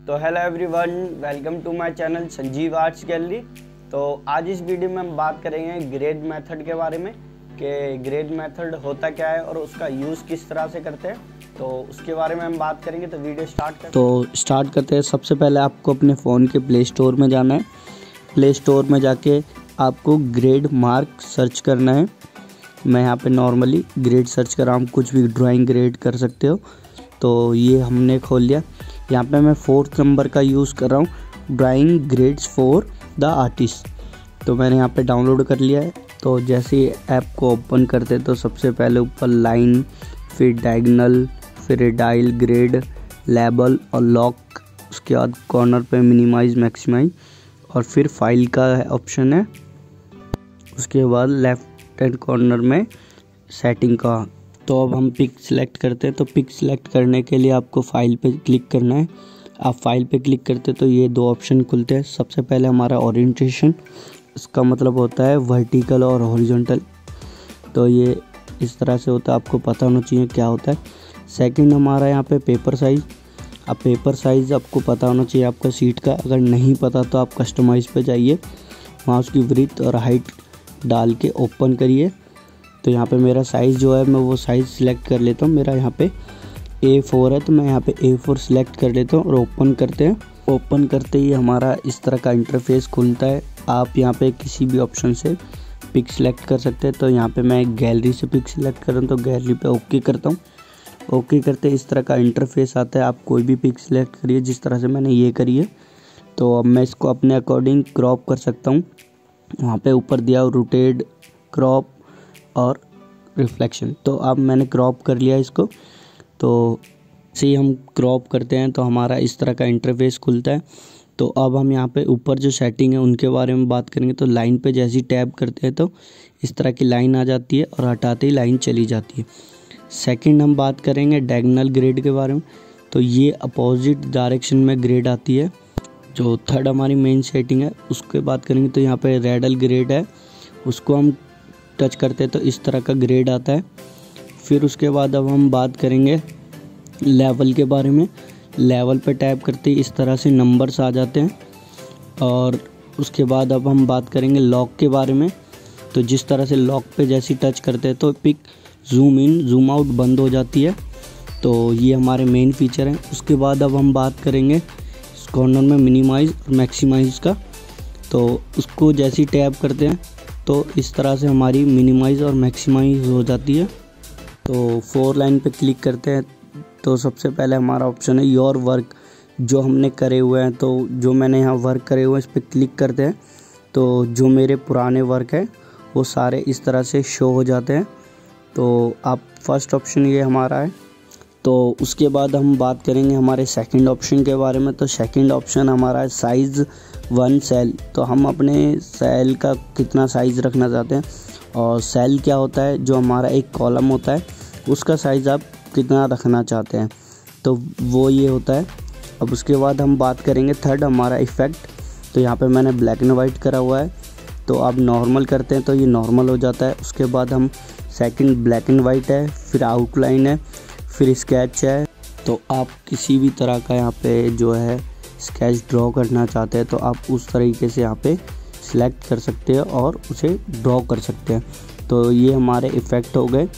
तो hello everyone, welcome to my channel Sanjeev arts gallery. तो आज इस वीडियो में हम बात करेंगे ग्रेड मेथड के बारे में कि ग्रेड मेथड होता क्या है और उसका यूज़ किस तरह से करते हैं। तो उसके बारे में हम बात करेंगे। तो वीडियो स्टार्ट करते हैं। सबसे पहले आपको अपने फ़ोन के प्ले स्टोर में जाना है। प्ले स्टोर में जाके आपको ग्रेड मार्क सर्च करना है। मैं यहाँ पे नॉर्मली ग्रेड सर्च कर रहा हूँ, कुछ भी ड्राइंग ग्रेड कर सकते हो। तो ये हमने खोल लिया। यहाँ पे मैं 4th नंबर का यूज़ कर रहा हूँ, drawing grades for the artist. तो मैंने यहाँ पे डाउनलोड कर लिया है। तो जैसे ही ऐप को ओपन करते तो सबसे पहले ऊपर लाइन, फिर डायगोनल, फिर डायल, ग्रेड, लेबल और लॉक। उसके बाद कॉर्नर पे मिनिमाइज, मैक्सिमाइज और फिर फाइल का ऑप्शन है। उसके बाद लेफ्ट हैंड कॉर्नर में सेटिंग का। तो अब हम पिक सिलेक्ट करते हैं। तो पिक सिलेक्ट करने के लिए आपको फाइल पे क्लिक करना है। आप फाइल पे क्लिक करते तो ये दो ऑप्शन खुलते हैं। सबसे पहले हमारा ओरिएंटेशन, इसका मतलब होता है वर्टिकल और हॉरिजॉन्टल। तो ये इस तरह से होता है, आपको पता होना चाहिए क्या होता है। सेकंड हमारा यहाँ पे पेपर साइज़। अब पेपर साइज़ आपको पता होना चाहिए आपका सीट का। अगर नहीं पता तो आप कस्टमाइज़ पे जाइए, वहाँ उसकी विड्थ और हाइट डाल के ओपन करिए। तो यहाँ पे मेरा साइज़ जो है मैं वो साइज़ सिलेक्ट कर लेता हूँ। मेरा यहाँ पे A4 है, तो मैं यहाँ पे A4 सिलेक्ट कर लेता हूँ और ओपन करते हैं। ओपन करते ही हमारा इस तरह का इंटरफेस खुलता है। आप यहाँ पे किसी भी ऑप्शन से पिक सिलेक्ट कर सकते हैं। तो यहाँ पे मैं गैलरी से पिक सिलेक्ट कर रहा हूँ, तो गैलरी पे ओके करता हूँ। ओके करते इस तरह का इंटरफेस आता है। आप कोई भी पिक सिलेक्ट करिए, जिस तरह से मैंने ये करी है। तो अब मैं इसको अपने अकॉर्डिंग क्रॉप कर सकता हूँ। वहाँ पे ऊपर दिया रोटेट, क्रॉप और रिफ्लेक्शन। तो अब मैंने क्रॉप कर लिया इसको। तो से ही हम क्रॉप करते हैं तो हमारा इस तरह का इंटरफेस खुलता है। तो अब हम यहाँ पे ऊपर जो सेटिंग है उनके बारे में बात करेंगे। तो लाइन पे जैसे ही टैप करते हैं तो इस तरह की लाइन आ जाती है और हटाते ही लाइन चली जाती है। सेकंड हम बात करेंगे डायगोनल ग्रेड के बारे में। तो ये अपोजिट डायरेक्शन में ग्रेड आती है। जो थर्ड हमारी मेन सेटिंग है उसके बात करेंगे। तो यहाँ पे रेडल ग्रेड है, उसको हम टच करते हैं तो इस तरह का ग्रेड आता है। फिर उसके बाद अब हम बात करेंगे लेवल के बारे में। लेवल पे टैप करते ही इस तरह से नंबर्स आ जाते हैं। और उसके बाद अब हम बात करेंगे लॉक के बारे में। तो जिस तरह से लॉक पे जैसे टच करते हैं तो pick zoom in zoom out बंद हो जाती है। तो ये हमारे मेन फीचर हैं। उसके बाद अब हम बात करेंगे कॉर्नर में मिनिमाइज और मैक्सिमाइज का। तो उसको जैसे ही टैप करते हैं तो इस तरह से हमारी मिनिमाइज और मैक्सिमाइज हो जाती है। तो 4 लाइन पे क्लिक करते हैं तो सबसे पहले हमारा ऑप्शन है योर वर्क, जो हमने करे हुए हैं। तो जो मैंने यहाँ वर्क करे हुए हैं इस पर क्लिक करते हैं तो जो मेरे पुराने वर्क हैं वो सारे इस तरह से शो हो जाते हैं। तो आप फर्स्ट ऑप्शन ये हमारा है। तो उसके बाद हम बात करेंगे हमारे सेकंड ऑप्शन के बारे में। तो सेकंड ऑप्शन हमारा है साइज़ 1 सेल। तो हम अपने सेल का कितना साइज़ रखना चाहते हैं। और सेल क्या होता है, जो हमारा एक कॉलम होता है उसका साइज़ आप कितना रखना चाहते हैं, तो वो ये होता है। अब उसके बाद हम बात करेंगे थर्ड हमारा इफ़ेक्ट। तो यहाँ पे मैंने ब्लैक एंड वाइट करा हुआ है। तो आप नॉर्मल करते हैं तो ये नॉर्मल हो जाता है। उसके बाद हम सेकंड ब्लैक एंड वाइट है, फिर आउटलाइन है, फिर स्केच है। तो आप किसी भी तरह का यहाँ पे जो है स्केच ड्रॉ करना चाहते हैं तो आप उस तरीके से यहाँ पे सिलेक्ट कर सकते हैं और उसे ड्रॉ कर सकते हैं। तो ये हमारे इफ़ेक्ट हो गए।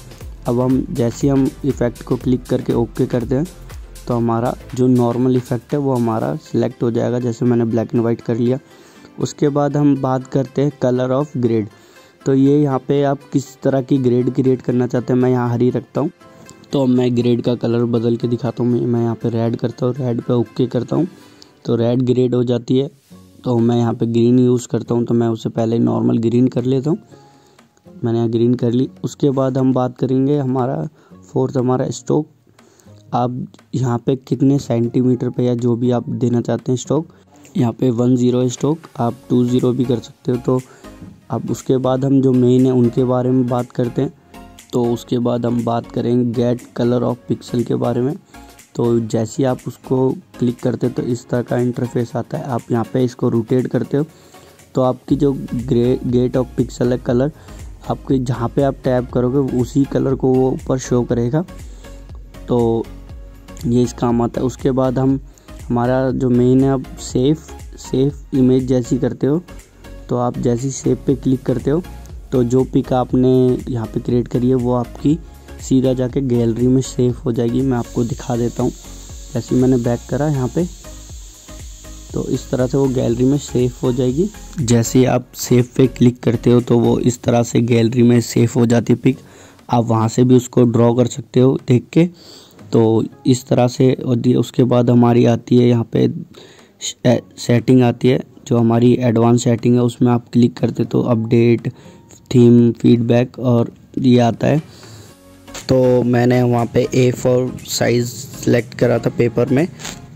अब हम जैसे हम इफ़ेक्ट को क्लिक करके ओके करते हैं तो हमारा जो नॉर्मल इफ़ेक्ट है वो हमारा सिलेक्ट हो जाएगा, जैसे मैंने ब्लैक एंड वाइट कर लिया। उसके बाद हम बात करते हैं कलर ऑफ ग्रेड। तो ये यहाँ पे आप किस तरह की ग्रेड क्रिएट करना चाहते हैं। मैं यहाँ हरी रखता हूँ, तो मैं ग्रेड का कलर बदल के दिखाता हूँ। मैं यहाँ पे रेड करता हूँ, रेड पे ओके करता हूँ तो रेड ग्रेड हो जाती है। तो मैं यहाँ पे ग्रीन यूज़ करता हूँ, तो मैं उससे पहले नॉर्मल ग्रीन कर लेता हूँ। मैंने यहाँ ग्रीन कर ली। उसके बाद हम बात करेंगे हमारा 4th हमारा स्ट्रोक। आप यहाँ पे कितने सेंटीमीटर पे या जो भी आप देना चाहते हैं स्ट्रोक, यहाँ पे 10 स्ट्रोक, आप 20 भी कर सकते हो। तो अब उसके बाद हम जो मेन है उनके बारे में बात करते हैं। तो उसके बाद हम बात करेंगे गेट कलर ऑफ पिक्सल के बारे में। तो जैसे ही आप उसको क्लिक करते हो तो इस तरह का इंटरफेस आता है। आप यहाँ पे इसको रोटेट करते हो तो आपकी जो गेट ऑफ पिक्सल है कलर, आपके जहाँ पे आप टैप करोगे उसी कलर को वो ऊपर शो करेगा। तो ये इस काम आता है। उसके बाद हम हमारा जो मेन है, अब सेफ इमेज जैसी करते हो तो आप जैसी सेव पे क्लिक करते हो तो जो पिक आपने यहाँ पे क्रिएट करी है वो आपकी सीधा जाके गैलरी में सेव हो जाएगी। मैं आपको दिखा देता हूँ। जैसे मैंने बैक करा यहाँ पे तो इस तरह से वो गैलरी में सेव हो जाएगी। जैसे आप सेव पे क्लिक करते हो तो वो इस तरह से गैलरी में सेव हो जाती है पिक। आप वहाँ से भी उसको ड्रॉ कर सकते हो देख के। तो इस तरह से उसके बाद हमारी आती है यहाँ पे सेटिंग आती है, जो हमारी एडवांस सेटिंग है उसमें आप क्लिक करते तो अपडेट, थीम, फीडबैक और ये आता है। तो मैंने वहाँ पे A4 साइज़ सेलेक्ट करा था पेपर में,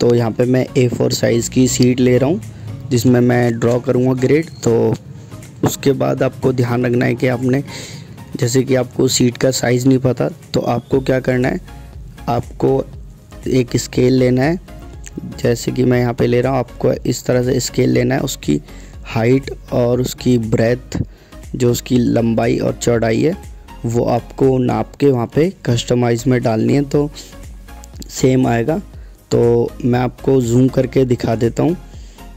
तो यहाँ पे मैं A4 साइज़ की शीट ले रहा हूँ जिसमें मैं ड्रॉ करूँगा ग्रिड। तो उसके बाद आपको ध्यान रखना है कि आपने, जैसे कि आपको शीट का साइज़ नहीं पता तो आपको क्या करना है, आपको एक स्केल लेना है। जैसे कि मैं यहाँ पे ले रहा हूँ, आपको इस तरह से स्केल लेना है। उसकी हाइट और उसकी ब्रेथ, जो उसकी लंबाई और चौड़ाई है, वो आपको नाप के वहाँ पे कस्टमाइज़ में डालनी है तो सेम आएगा। तो मैं आपको जूम करके दिखा देता हूँ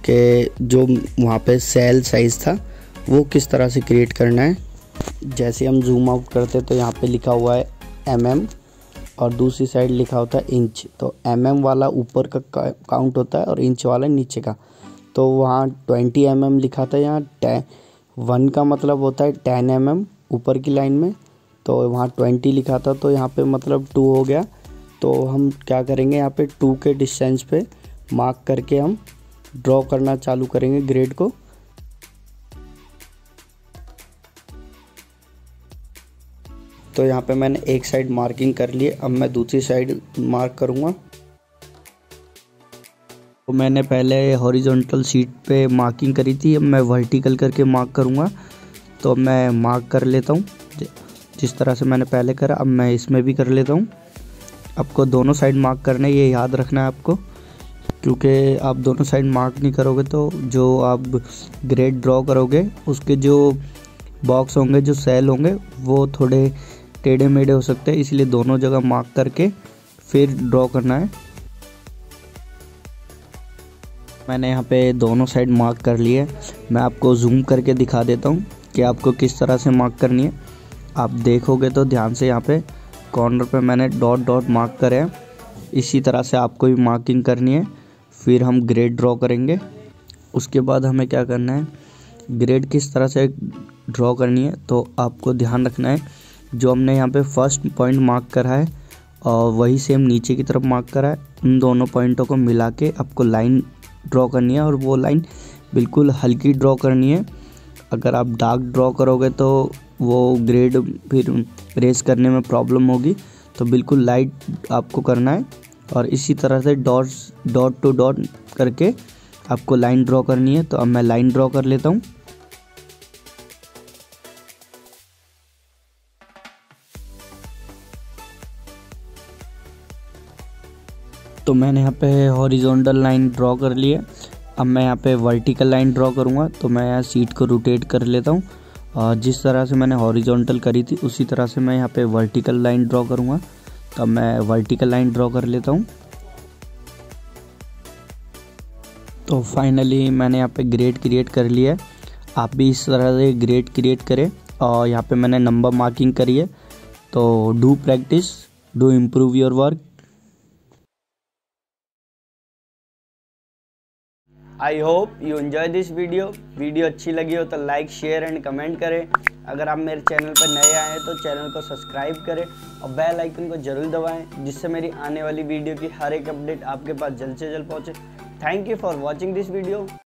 कि जो वहाँ पे सेल साइज़ था वो किस तरह से क्रिएट करना है। जैसे हम जूम आउट करते तो यहाँ पे लिखा हुआ है mm और दूसरी साइड लिखा होता है इंच। तो mm वाला ऊपर का काउंट होता है और इंच वाला नीचे का। तो वहाँ 20 mm लिखा था, यहाँ 1 का मतलब होता है 10 mm ऊपर की लाइन में, तो वहाँ 20 लिखा था तो यहाँ पे मतलब 2 हो गया। तो हम क्या करेंगे, यहाँ पे 2 के डिस्टेंस पे मार्क करके हम ड्रॉ करना चालू करेंगे ग्रिड को। तो यहाँ पे मैंने एक साइड मार्किंग कर ली है, अब मैं दूसरी साइड मार्क करूँगा। तो मैंने पहले हॉरिजॉन्टल शीट पे मार्किंग करी थी, अब मैं वर्टिकल करके मार्क करूँगा। तो मैं मार्क कर लेता हूँ जिस तरह से मैंने पहले करा, अब मैं इसमें भी कर लेता हूँ। आपको दोनों साइड मार्क करना है, ये याद रखना है आपको, क्योंकि आप दोनों साइड मार्क नहीं करोगे तो जो आप ग्रेड ड्रॉ करोगे उसके जो बॉक्स होंगे, जो सेल होंगे, वो थोड़े टेढ़े मेढ़े हो सकते हैं, इसलिए दोनों जगह मार्क करके फिर ड्रॉ करना है। मैंने यहाँ पे दोनों साइड मार्क कर लिए। मैं आपको जूम करके दिखा देता हूँ कि आपको किस तरह से मार्क करनी है। आप देखोगे तो ध्यान से, यहाँ पे कॉर्नर पे मैंने डॉट डॉट मार्क करे हैं। इसी तरह से आपको भी मार्किंग करनी है, फिर हम ग्रेड ड्रॉ करेंगे। उसके बाद हमें क्या करना है, ग्रेड किस तरह से ड्रॉ करनी है तो आपको ध्यान रखना है, जो हमने यहाँ पे फर्स्ट पॉइंट मार्क करा है और वही सेम नीचे की तरफ मार्क करा है, उन दोनों पॉइंटों को मिला के आपको लाइन ड्रॉ करनी है और वो लाइन बिल्कुल हल्की ड्रॉ करनी है। अगर आप डार्क ड्रॉ करोगे तो वो ग्रेड फिर रेस करने में प्रॉब्लम होगी, तो बिल्कुल लाइट आपको करना है। और इसी तरह से डॉट टू डॉट करके आपको लाइन ड्रॉ करनी है। तो अब मैं लाइन ड्रॉ कर लेता हूँ। तो मैंने यहाँ पे हॉरिजॉन्टल लाइन ड्रॉ कर ली है। अब मैं यहाँ पे वर्टिकल लाइन ड्रॉ करूँगा, तो मैं यहाँ सीट को रोटेट कर लेता हूँ और जिस तरह से मैंने हॉरिजॉन्टल करी थी उसी तरह से मैं यहाँ पे वर्टिकल लाइन ड्रॉ करूँगा। तो मैं वर्टिकल लाइन ड्रॉ कर लेता हूँ। तो फाइनली मैंने यहाँ पे ग्रेड क्रिएट कर लिया है। आप भी इस तरह से ग्रेड क्रिएट करें। और यहाँ पे मैंने नंबर मार्किंग करी है। तो do practice, do improve your work. I hope you enjoy this video अच्छी लगी हो तो लाइक, शेयर एंड कमेंट करें। अगर आप मेरे चैनल पर नए आए हैं तो चैनल को सब्सक्राइब करें और बेल आइकन को जरूर दबाएं, जिससे मेरी आने वाली वीडियो की हर एक अपडेट आपके पास जल्द से जल्द पहुंचे। Thank you for watching this video.